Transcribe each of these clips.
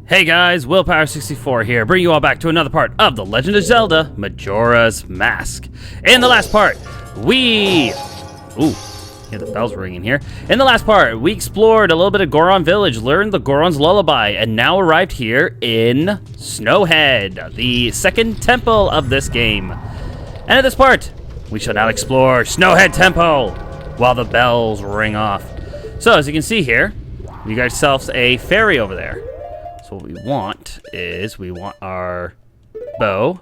Hey guys, Willpower64 here, bringing you all back to another part of The Legend of Zelda Majora's Mask. In the last part, hear the bells ringing here. In the last part, we explored a little bit of Goron Village, learned the Goron's Lullaby, and now arrived here in Snowhead, the second temple of this game. And at this part, we shall now explore Snowhead Temple while the bells ring off. So, as you can see here, we got ourselves a fairy over there. So what we want is, we want our bow,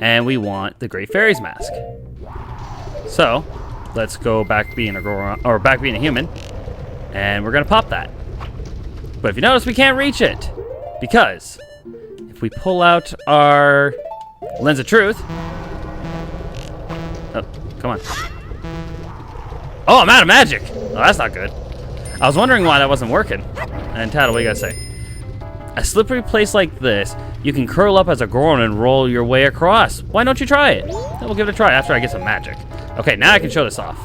and we want the Great Fairy's mask. So, let's go back being a Goron, or back being a human, and we're gonna pop that. But if you notice, we can't reach it, because if we pull out our Lens of Truth, oh, come on. Oh, I'm out of magic. Oh, that's not good. I was wondering why that wasn't working. And Tattle, what do you gotta say? A slippery place like this, you can curl up as a Goron and roll your way across. Why don't you try it? We'll give it a try after I get some magic. Okay, now I can show this off.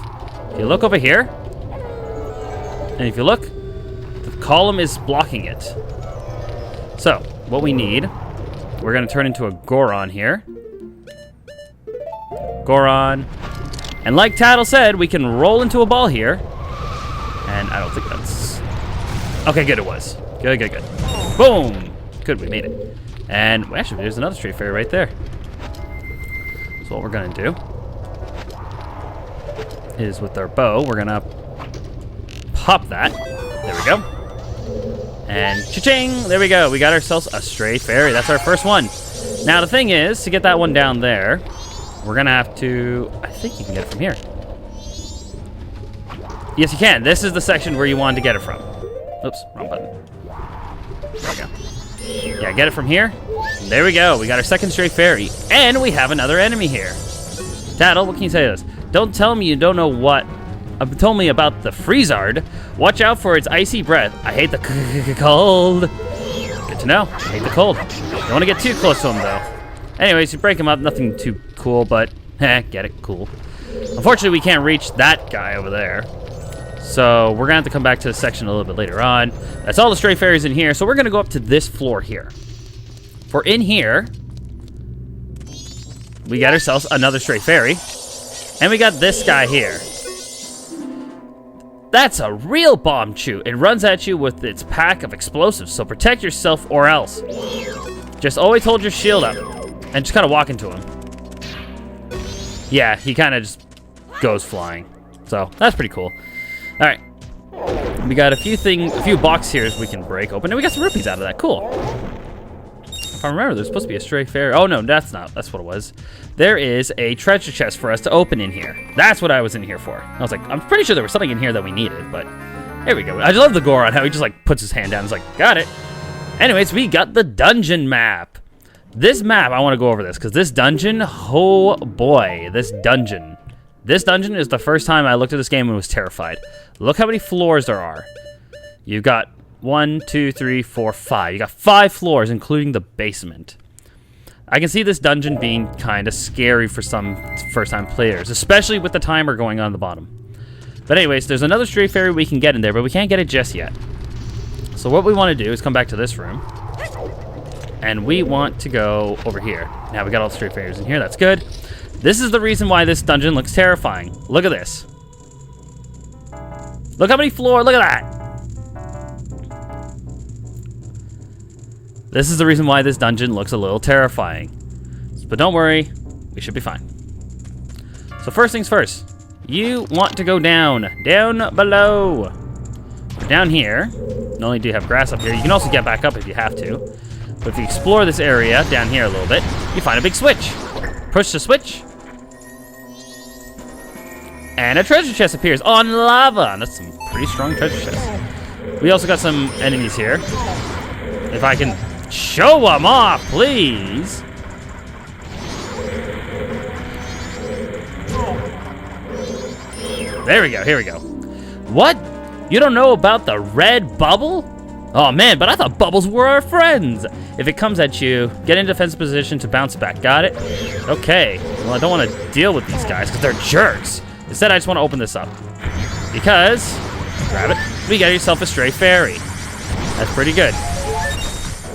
If you look over here, and if you look, the column is blocking it. So, what we need, we're gonna turn into a Goron here. Goron. And like Tattle said, we can roll into a ball here. And I don't think that's... Okay, good, it was. Good, good, good. Boom! Good, we made it. And actually, there's another straight fairy right there. So what we're gonna do is, with our bow, we're gonna pop that. There we go. And cha-ching! There we go. We got ourselves a stray fairy. That's our first one. Now the thing is, to get that one down there, we're gonna have to... I think you can get it from here. Yes, you can. This is the section where you wanted to get it from. Oops, wrong button. There we go. Yeah, get it from here. There we go. We got our second stray fairy. And we have another enemy here. Tattle, what can you say to this? Don't tell me you don't know what... told me about the Freezard. Watch out for its icy breath. I hate the cold. Good to know. I hate the cold. Don't want to get too close to him, though. Anyways, you break him up. Nothing too cool, but... get it. Cool. Unfortunately, we can't reach that guy over there. So we're gonna have to come back to this section a little bit later on. That's all the stray fairies in here. So we're gonna go up to this floor here. For in here, we got ourselves another stray fairy. And we got this guy here. That's a real bomb chute. It runs at you with its pack of explosives, so protect yourself or else. Just always hold your shield up and just kind of walk into him. Yeah, he kind of just goes flying. So that's pretty cool. All right, we got a few box here we can break open, and we got some rupees out of that. Cool. If I remember, there's supposed to be a stray fairy. Oh no, that's not. That's what it was. There is a treasure chest for us to open in here. That's what I was in here for. I was like, I'm pretty sure there was something in here that we needed, but here we go. I love the Goron, how he just like puts his hand down. He's like, got it. Anyways, we got the dungeon map. This map, I want to go over this because this dungeon, oh boy, this dungeon. This dungeon is the first time I looked at this game and was terrified. Look how many floors there are. You've got 1, 2, 3, 4, 5. You got 5 floors, including the basement. I can see this dungeon being kind of scary for some first-time players, especially with the timer going on the bottom. But anyways, there's another stray fairy we can get in there, but we can't get it just yet. So what we want to do is come back to this room. And we want to go over here. Now we got all the stray fairies in here. That's good. This is the reason why this dungeon looks terrifying. Look at this. Look how many floors. Look at that. This is the reason why this dungeon looks a little terrifying. But don't worry, we should be fine. So first things first, you want to go down below. Down here, not only do you have grass up here, you can also get back up if you have to. But if you explore this area down here a little bit, you find a big switch. Push the switch. And a treasure chest appears on lava. That's some pretty strong treasure chest. We also got some enemies here. If I can show them off, please. There we go, here we go. What? You don't know about the red bubble? Oh man, but I thought bubbles were our friends. If it comes at you, get in defensive position to bounce back. Got it? Okay. Well, I don't want to deal with these guys because they're jerks. Instead, I just want to open this up. Because, grab it, we got yourself a stray fairy. That's pretty good.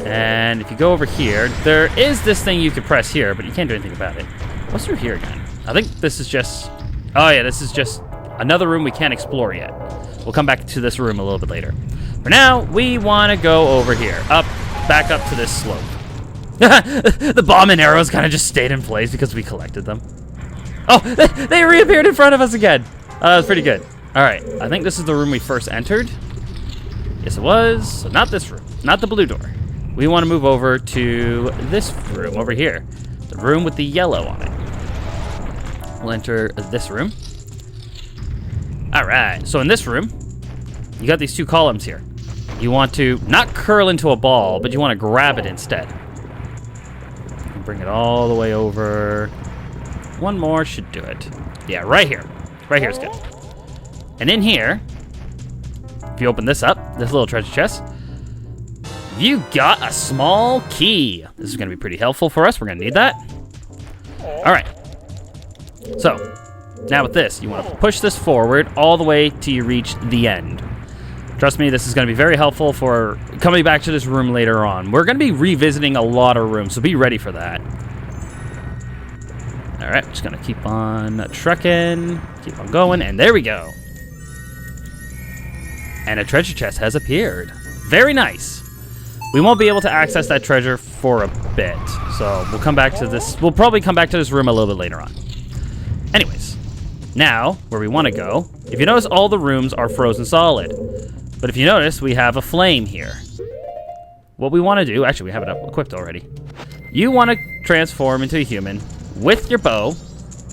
And if you go over here, there is this thing you could press here, but you can't do anything about it. What's through here again? I think this is just... Oh yeah, this is just another room we can't explore yet. We'll come back to this room a little bit later. For now, we want to go over here. Back up to this slope. The bomb and arrows kind of just stayed in place because we collected them. Oh, they reappeared in front of us again. That was pretty good. All right, I think this is the room we first entered. Yes, it was. So not this room, not the blue door. We want to move over to this room over here. The room with the yellow on it. We'll enter this room. All right, so in this room, you got these two columns here. You want to not curl into a ball, but you want to grab it instead. And bring it all the way over. One more should do it. Yeah, right here. Right here is good. And in here, if you open this up, this little treasure chest, you got a small key. This is going to be pretty helpful for us. We're going to need that. All right. So, now with this, you want to push this forward all the way till you reach the end. Trust me, this is going to be very helpful for coming back to this room later on. We're going to be revisiting a lot of rooms, so be ready for that. All right, just going to keep on trekking, keep on going, and there we go. And a treasure chest has appeared. Very nice. We won't be able to access that treasure for a bit, so we'll come back to this. We'll probably come back to this room a little bit later on. Anyways, now where we want to go. If you notice, all the rooms are frozen solid. But if you notice, we have a flame here. What we want to do, actually we have it equipped already. You want to transform into a human with your bow.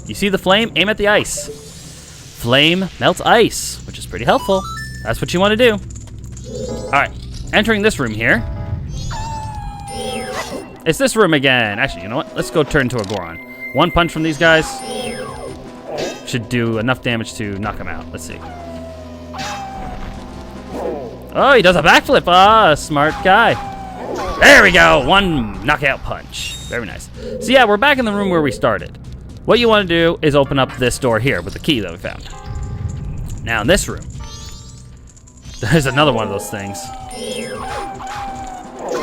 You see the flame? Aim at the ice. Flame melts ice, which is pretty helpful. That's what you want to do. All right, entering this room here. It's this room again. Actually, you know what? Let's go turn to a Goron. One punch from these guys should do enough damage to knock him out. Let's see. Oh, he does a backflip. Ah, smart guy. There we go. One knockout punch. Very nice. So yeah, we're back in the room where we started. What you want to do is open up this door here with the key that we found. Now in this room, there's another one of those things.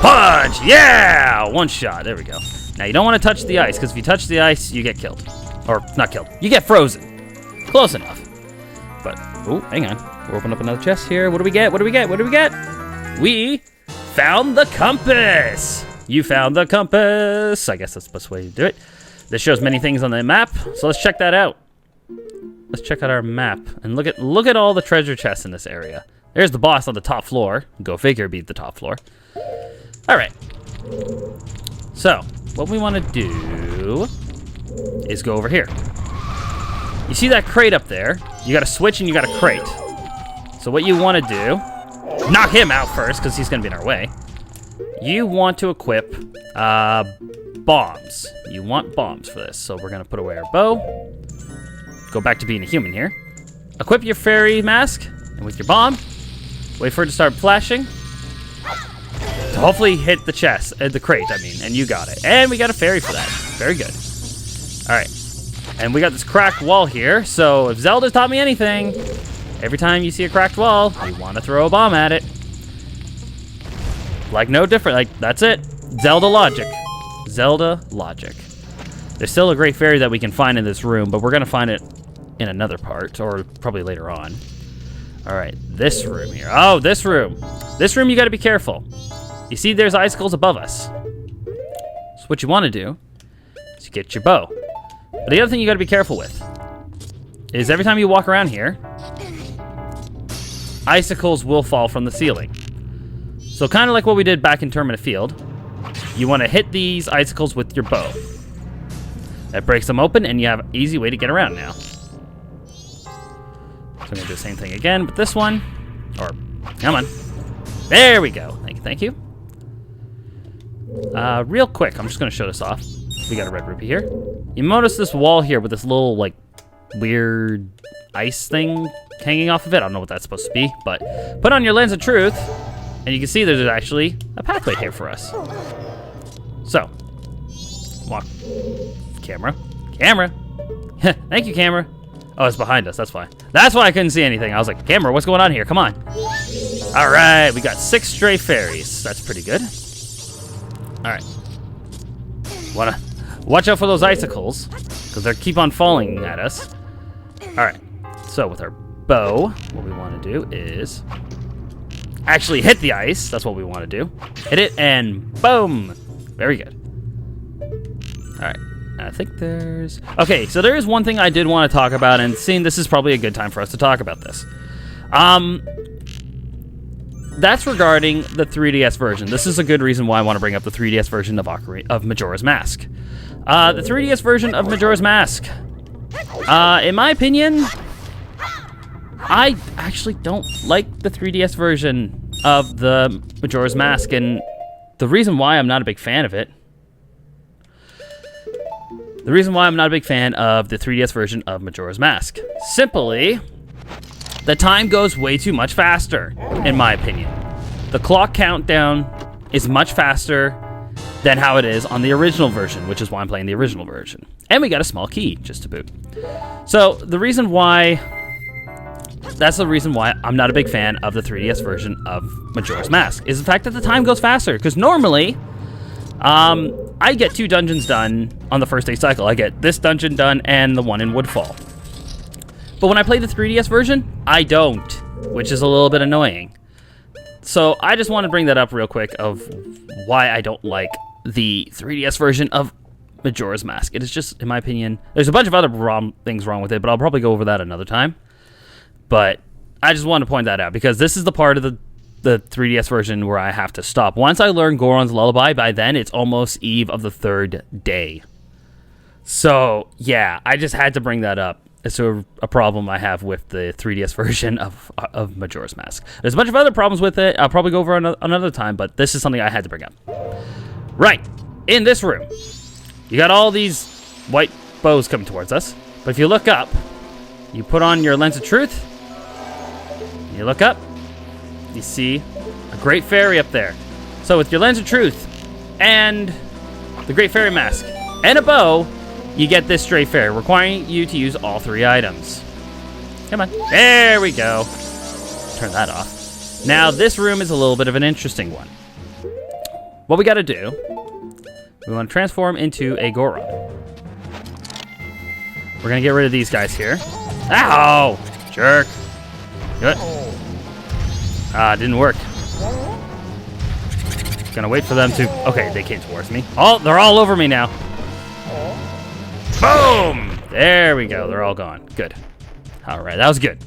Punch! Yeah! One shot. There we go. Now you don't want to touch the ice, because if you touch the ice, you get killed. Or not killed. You get frozen. Close enough. But, oh, hang on. We'll open up another chest here. What do we get? What do we get? What do we get? We found the compass. You found the compass. I guess that's the best way to do it. This shows many things on the map, so let's check that out. Let's check out our map and look at all the treasure chests in this area. There's the boss on the top floor. Go figure, beat the top floor. All right. So, what we want to do is go over here. You see that crate up there? You got a switch and you got a crate. So what you want to do, knock him out first because he's going to be in our way. You want to equip bombs. You want bombs for this. So we're going to put away our bow. Go back to being a human here. Equip your fairy mask and with your bomb. Wait for it to start flashing. To hopefully hit the chest, the crate, I mean, and you got it. And we got a fairy for that. Very good. All right. And we got this cracked wall here, so if Zelda's taught me anything, every time you see a cracked wall, you want to throw a bomb at it. Like no different, like that's it. Zelda logic. Zelda logic. There's still a great fairy that we can find in this room, but we're gonna find it in another part, or probably later on. All right, this room here. Oh, this room. This room, you gotta be careful. You see there's icicles above us. So what you wanna do is you get your bow. But the other thing you gotta be careful with is every time you walk around here, icicles will fall from the ceiling. So kind of like what we did back in Termina Field, you wanna hit these icicles with your bow. That breaks them open and you have an easy way to get around now. So I'm gonna do the same thing again with this one. Or, come on. There we go, thank you. Real quick, I'm just gonna show this off. We got a red rupee here. You notice this wall here with this little, like, weird ice thing hanging off of it. I don't know what that's supposed to be, but put on your lens of truth, and you can see there's actually a pathway here for us. So, walk. Camera. Thank you, camera. Oh, it's behind us, that's why. That's why I couldn't see anything. I was like, camera, what's going on here? Come on. All right, we got 6 stray fairies. That's pretty good. right. Wanna watch out for those icicles, because they keep on falling at us. All right. So with our bow, what we want to do is actually hit the ice. That's what we want to do. Hit it and boom. Very good. All right. I think there's... Okay, so there is one thing I did want to talk about, and seeing this is probably a good time for us to talk about this. That's regarding the 3DS version. This is a good reason why I want to bring up the 3DS version of Majora's Mask. The 3DS version of Majora's Mask. In my opinion, I actually don't like the 3DS version of the Majora's Mask, and the reason why I'm not a big fan of it... The reason why I'm not a big fan of the 3DS version of Majora's Mask. Simply, the time goes way too much faster, in my opinion. The clock countdown is much faster than how it is on the original version, which is why I'm playing the original version. And we got a small key, just to boot. So, the reason why... That's the reason why I'm not a big fan of the 3DS version of Majora's Mask, is the fact that the time goes faster. Because normally... I get 2 dungeons done on the first day cycle. I get this dungeon done and the one in Woodfall. But when I play the 3DS version, I don't, which is a little bit annoying. So I just want to bring that up real quick of why I don't like the 3DS version of Majora's Mask. It is just, in my opinion, there's a bunch of other things wrong with it, but I'll probably go over that another time. But I just want to point that out because this is the part of the 3DS version where I have to stop. Once I learn Goron's Lullaby, by then it's almost eve of the 3rd day. So, yeah, I just had to bring that up. It's a problem I have with the 3DS version of Majora's Mask. There's a bunch of other problems with it. I'll probably go over another time, but this is something I had to bring up. Right, in this room, you got all these white bows coming towards us. But if you look up, you put on your Lens of Truth, you look up, you see a Great Fairy up there. So with your Lens of Truth and the Great Fairy Mask and a bow, you get this Stray Fairy, requiring you to use all 3 items. Come on. There we go. Turn that off. Now, this room is a little bit of an interesting one. What we got to do, we want to transform into a Goron. We're going to get rid of these guys here. Ow! Jerk. Good. Didn't work. Gonna wait for them to... Okay, they came towards me. Oh, they're all over me now. Boom! There we go. They're all gone. Good. All right, that was good.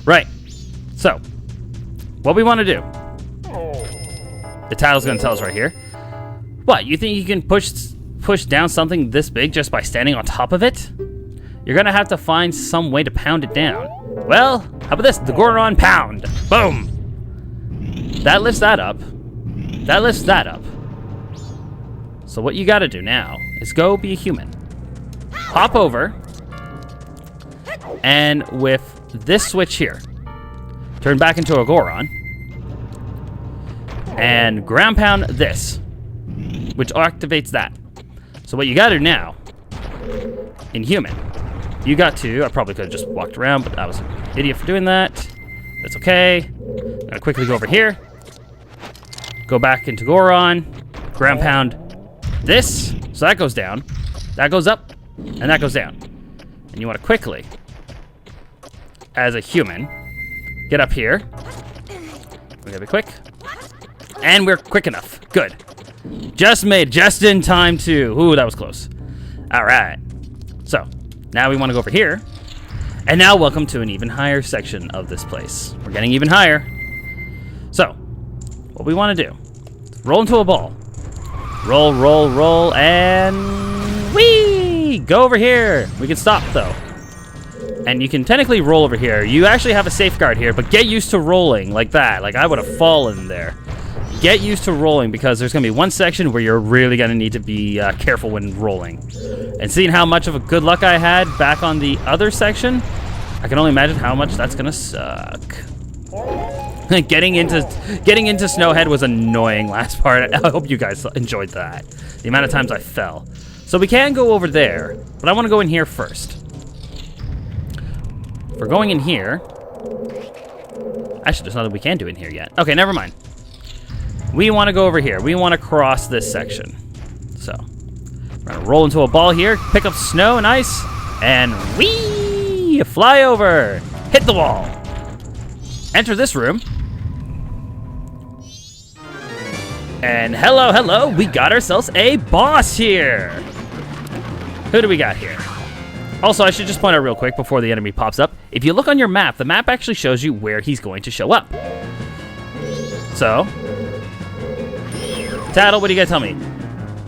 Right. So, what we want to do... The title's gonna tell us right here. What, you think you can push down something this big just by standing on top of it? You're gonna have to find some way to pound it down. Well, how about this? The Goron Pound. Boom! That lifts that up. That lifts that up. So what you gotta do now is go be a human. Hop over. And with this switch here, turn back into a Goron. And ground pound this, which activates that. So what you gotta do now, in human, you got to, I probably could have just walked around, but I was an idiot for doing that. That's okay. I'm gonna quickly go over here. Go back into Goron, ground pound this, so that goes down, that goes up, and that goes down. And you want to quickly, as a human, get up here. We're gonna be quick. And we're quick enough. Good. Just in time to, ooh, that was close. All right. So, now we want to go over here. And now welcome to an even higher section of this place. We're getting even higher. So, what we want to do, roll into a ball. Roll, roll, roll, and whee! Go over here. We can stop, though. And you can technically roll over here. You actually have a safeguard here, but get used to rolling like that. Like, I would have fallen there. Get used to rolling, because there's going to be one section where you're really going to need to be careful when rolling. And seeing how much of a good luck I had back on the other section, I can only imagine how much that's going to suck. Getting into Snowhead was annoying last part. I hope you guys enjoyed that. The amount of times I fell. So we can go over there, but I want to go in here first. If we're going in here... Actually, there's nothing we can do in here yet. Okay, never mind. we want to go over here. We want to cross this section. So, we're going to roll into a ball here, pick up snow and ice, and whee! Fly over. Hit the wall. Enter this room. And hello, we got ourselves a boss here. Who do we got here? Also, I should just point out real quick before the enemy pops up. If you look on your map, the map actually shows you where he's going to show up. So, Tattle, what do you gotta tell me?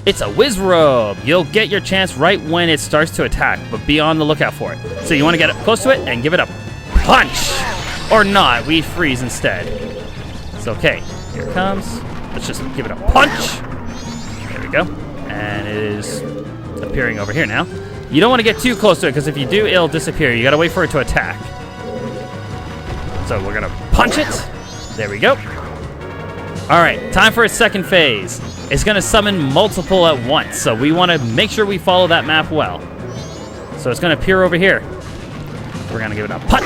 It's a Wizrobe. You'll get your chance right when it starts to attack, but be on the lookout for it. So you want to get up close to it and give it a punch. Or not, we freeze instead. It's okay. Here it comes. Let's just give it a punch. There we go. And it is appearing over here now. You don't want to get too close to it, because if you do, it'll disappear. You got to wait for it to attack. So we're going to punch it. There we go. All right, time for its second phase. It's going to summon multiple at once, so we want to make sure we follow that map well. So it's going to appear over here. We're going to give it a punch.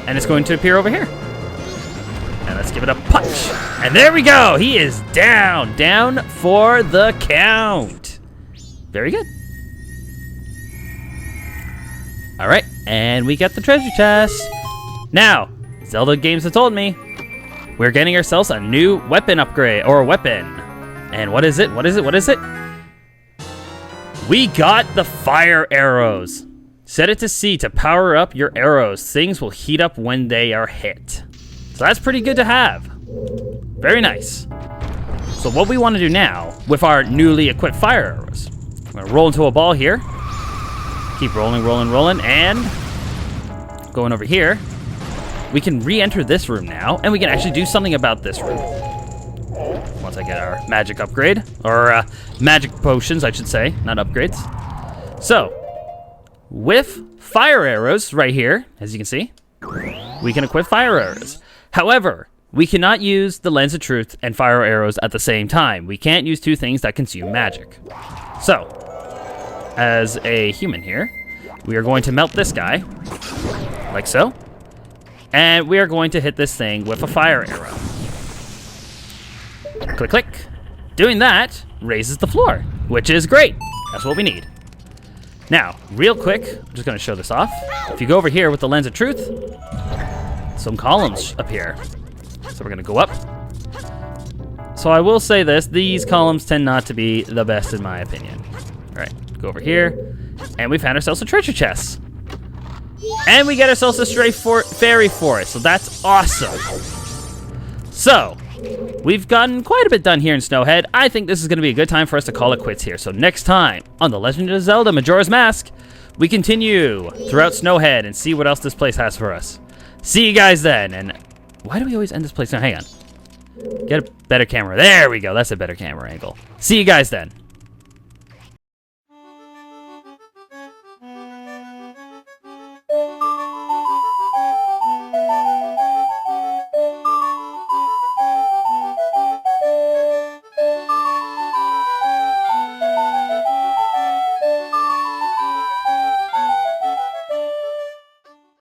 And it's going to appear over here. And let's give it a punch. And there we go. He is down. Down for the count. Very good. All right, and we got the treasure chest. Now, Zelda games have told me we're getting ourselves a new weapon upgrade, or weapon. And what is it? What is it? What is it? We got the fire arrows. Set it to C to power up your arrows. Things will heat up when they are hit. So that's pretty good to have. Very nice. So what we want to do now with our newly equipped fire arrows, we're going to roll into a ball here. Keep rolling, rolling, rolling, and going over here. We can re-enter this room now, and we can actually do something about this room. Once I get our magic upgrade, or magic potions, I should say, not upgrades. So, with fire arrows right here, as you can see, we can equip fire arrows. However, we cannot use the Lens of Truth and fire arrows at the same time. We can't use two things that consume magic. So, as a human here, we are going to melt this guy, like so. And we are going to hit this thing with a fire arrow. Click, click. Doing that raises the floor, which is great. That's what we need. Now, real quick, I'm just going to show this off. If you go over here with the Lens of Truth, some columns appear. So we're going to go up. So I will say this, these columns tend not to be the best in my opinion. All right, go over here, and we found ourselves a treasure chest. And we get ourselves a stray fairy forest, so that's awesome. So, we've gotten quite a bit done here in Snowhead. I think this is going to be a good time for us to call it quits here. So next time on The Legend of Zelda Majora's Mask, we continue throughout Snowhead and see what else this place has for us. See you guys then, and why do we always end this place? Now, hang on. Get a better camera. There we go. That's a better camera angle. See you guys then.